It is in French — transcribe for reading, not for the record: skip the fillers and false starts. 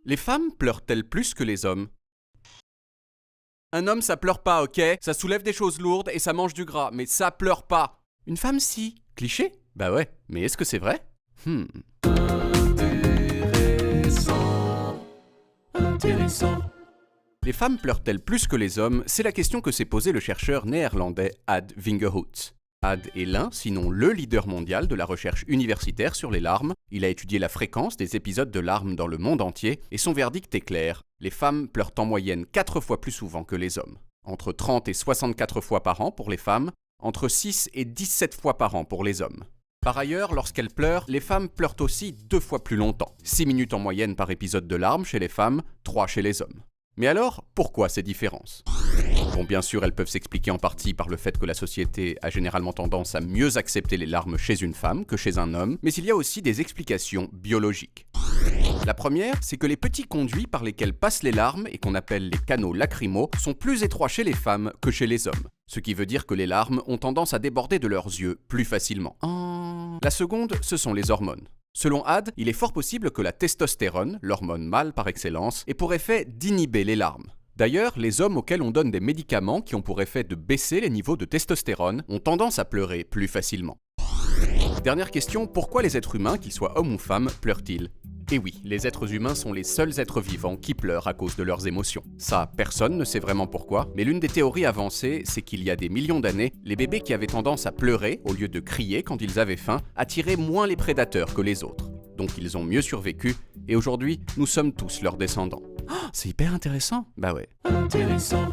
Les femmes pleurent-elles plus que les hommes? Un homme, ça pleure pas, ok? Ça soulève des choses lourdes et ça mange du gras, mais ça pleure pas. Une femme, si. Cliché? Bah ouais, mais est-ce que c'est vrai? Intéressant. Les femmes pleurent-elles plus que les hommes? C'est la question que s'est posée le chercheur néerlandais Ad Vingerhout. Ad est l'un, sinon le leader mondial de la recherche universitaire sur les larmes. Il a étudié la fréquence des épisodes de larmes dans le monde entier et son verdict est clair. Les femmes pleurent en moyenne 4 fois plus souvent que les hommes. Entre 30 et 64 fois par an pour les femmes, entre 6 et 17 fois par an pour les hommes. Par ailleurs, lorsqu'elles pleurent, les femmes pleurent aussi 2 fois plus longtemps. 6 minutes en moyenne par épisode de larmes chez les femmes, 3 chez les hommes. Mais alors, pourquoi ces différences? Bon, bien sûr, elles peuvent s'expliquer en partie par le fait que la société a généralement tendance à mieux accepter les larmes chez une femme que chez un homme, mais il y a aussi des explications biologiques. La première, c'est que les petits conduits par lesquels passent les larmes et qu'on appelle les canaux lacrymaux sont plus étroits chez les femmes que chez les hommes. Ce qui veut dire que les larmes ont tendance à déborder de leurs yeux plus facilement. La seconde, ce sont les hormones. Selon Ad, il est fort possible que la testostérone, l'hormone mâle par excellence, ait pour effet d'inhiber les larmes. D'ailleurs, les hommes auxquels on donne des médicaments qui ont pour effet de baisser les niveaux de testostérone ont tendance à pleurer plus facilement. Dernière question, pourquoi les êtres humains, qu'ils soient hommes ou femmes, pleurent-ils? Et oui, les êtres humains sont les seuls êtres vivants qui pleurent à cause de leurs émotions. Ça, personne ne sait vraiment pourquoi, mais l'une des théories avancées, c'est qu'il y a des millions d'années, les bébés qui avaient tendance à pleurer, au lieu de crier quand ils avaient faim, attiraient moins les prédateurs que les autres. Donc ils ont mieux survécu, et aujourd'hui, nous sommes tous leurs descendants. Oh, c'est hyper intéressant. Bah ouais. Intéressant.